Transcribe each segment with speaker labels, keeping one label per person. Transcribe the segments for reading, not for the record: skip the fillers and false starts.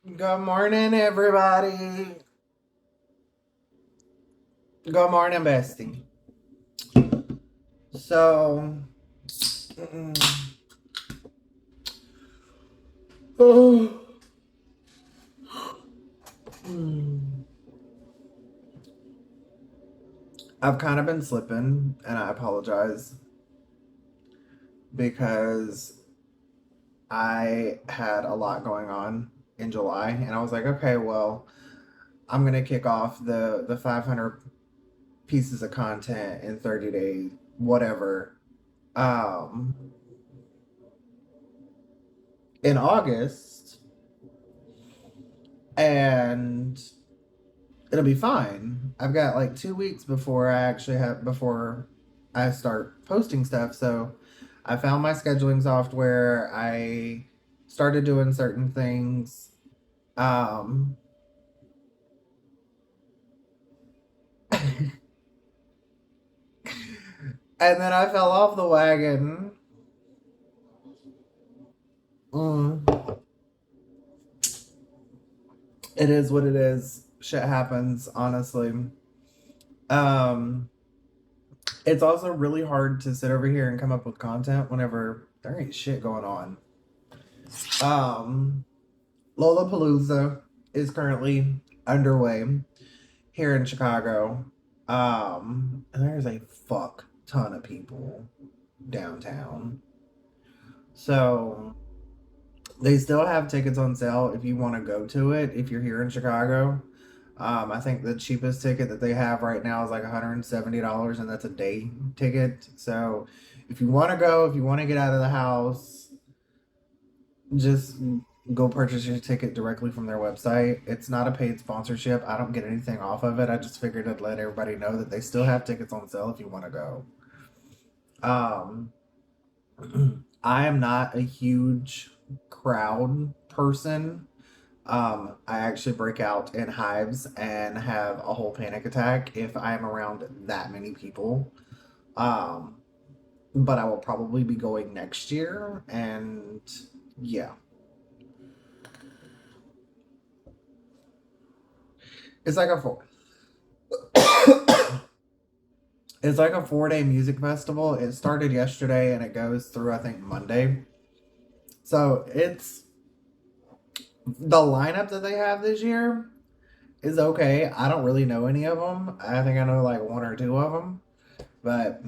Speaker 1: Good morning, everybody. Good morning, bestie. So, mm, oh, mm, I've kind of been slipping, and I apologize because I had a lot going on in July, and I was like, okay, well, I'm gonna kick off the 500 pieces of content in 30 days, whatever. Um, in August, and it'll be fine. I've got like 2 weeks before I start posting stuff. So I found my scheduling software. I started doing certain things. Um, and then I fell off the wagon. Mm, it is what it is. Shit happens, honestly. Um, it's also really hard to sit over here and come up with content whenever there ain't shit going on. Um, Lollapalooza is currently underway here in Chicago. And there's a fuck ton of people downtown. So they still have tickets on sale if you want to go to it if you're here in Chicago. I think the cheapest ticket that they have right now is like $170, and that's a day ticket. So if you want to go, if you want to get out of the house, just go purchase your ticket directly from their website. It's not a paid sponsorship. I don't get anything off of it. I just figured I'd let everybody know that they still have tickets on sale if you want to go. Um, I am not a huge crowd person. I actually break out in hives and have a whole panic attack if I'm around that many people. Um, but I will probably be going next year, and yeah, it's like a four. It's like a 4 day music festival. It started yesterday and it goes through, I think, Monday. So it's the lineup that they have this year is okay. I don't really know any of them. I think I know like one or two of them, but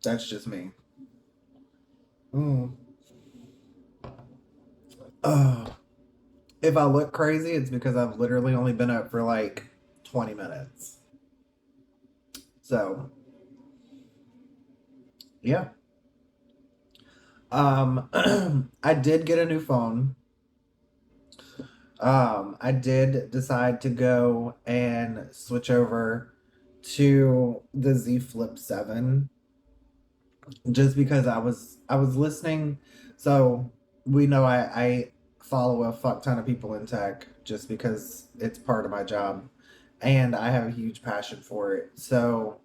Speaker 1: that's just me. Mm. Ugh. If I look crazy, it's because I've literally only been up for like 20 minutes. So, yeah. I did get a new phone. I did decide to go and switch over to the Z Flip 7 just because I was listening. So we know I follow a fuck ton of people in tech just because it's part of my job and I have a huge passion for it. So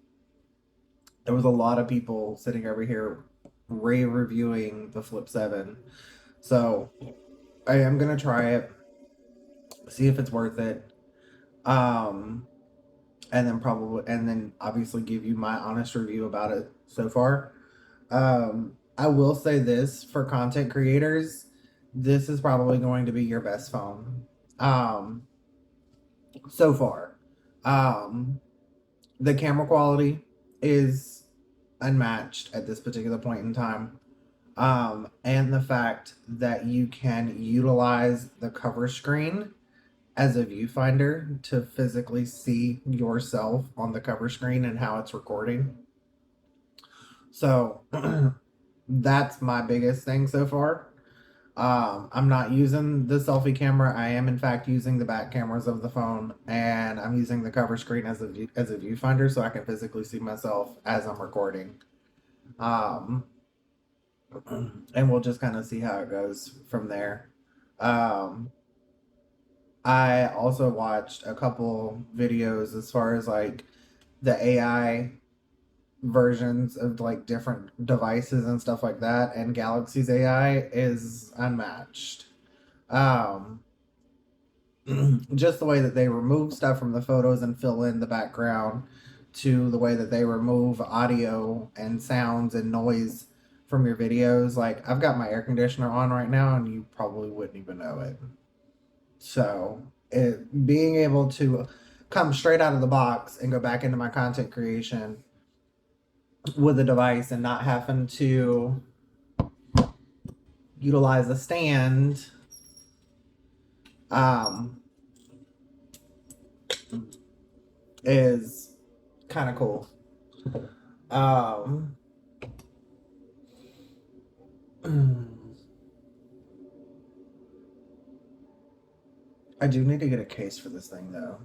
Speaker 1: there was a lot of people sitting over here rave reviewing the Flip 7. So I am gonna try it, see if it's worth it. Um and then obviously give you my honest review about it so far. I will say this for content creators, this is probably going to be your best phone. Um, so far. Um, the camera quality is unmatched at this particular point in time. And the fact that you can utilize the cover screen as a viewfinder to physically see yourself on the cover screen and how it's recording. So that's my biggest thing so far. I'm not using the selfie camera. I am in fact using the back cameras of the phone, and I'm using the cover screen as a viewfinder so I can physically see myself as I'm recording. Um, and we'll just kind of see how it goes from there. Um, I also watched a couple videos as far as like the AI versions of like different devices and stuff like that, and Galaxy's AI is unmatched. Um, just the way that they remove stuff from the photos and fill in the background, to the way that they remove audio and sounds and noise from your videos. Like, I've got my air conditioner on right now and you probably wouldn't even know it. So being able to come straight out of the box and go back into my content creation with a device and not having to utilize a stand, um, is kind of cool. Um, I do need to get a case for this thing though.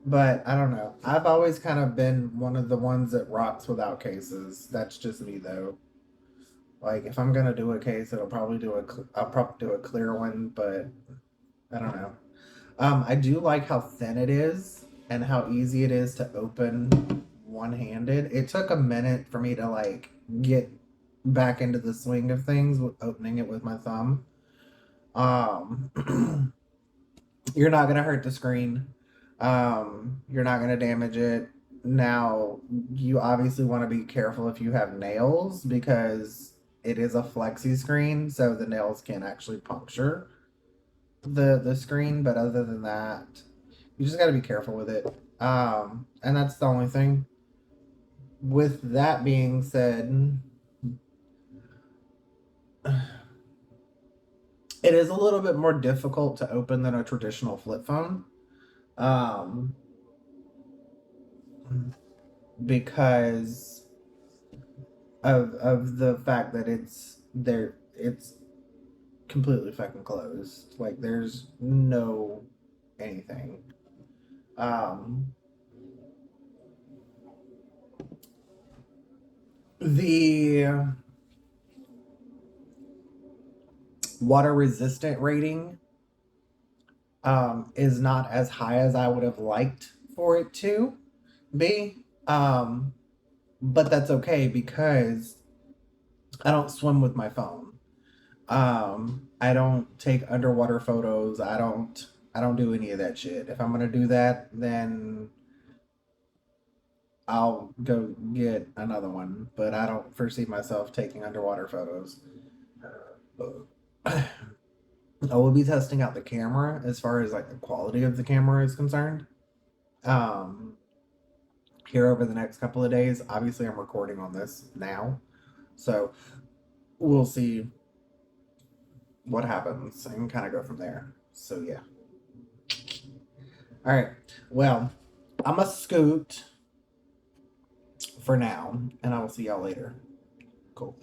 Speaker 1: But I don't know. I've always kind of been one of the ones that rocks without cases. That's just me though. Like, if I'm gonna do a case, I'll probably do a clear one, but I don't know. I do like how thin it is and how easy it is to open one-handed. It took a minute for me to like get back into the swing of things with opening it with my thumb. You're not gonna hurt the screen. You're not gonna damage it. Now, you obviously want to be careful if you have nails, because it is a flexi screen, so the nails can actually puncture the screen. But other than that, you just got to be careful with it. And that's the only thing. With that being said, it is a little bit more difficult to open than a traditional flip phone. Um, because of the fact that it's completely fucking closed. Like, there's no anything. Um, the water resistant rating is not as high as I would have liked for it to be. But that's okay because I don't swim with my phone. I don't take underwater photos. I don't do any of that shit. If I'm gonna do that, then I'll go get another one. But I don't foresee myself taking underwater photos. I will be testing out the camera as far as like the quality of the camera is concerned. Um, Here over the next couple of days. Obviously, I'm recording on this now, so we'll see what happens and kind of go from there. So yeah. All right. Well, I'm a scoot for now, and I will see y'all later. Cool.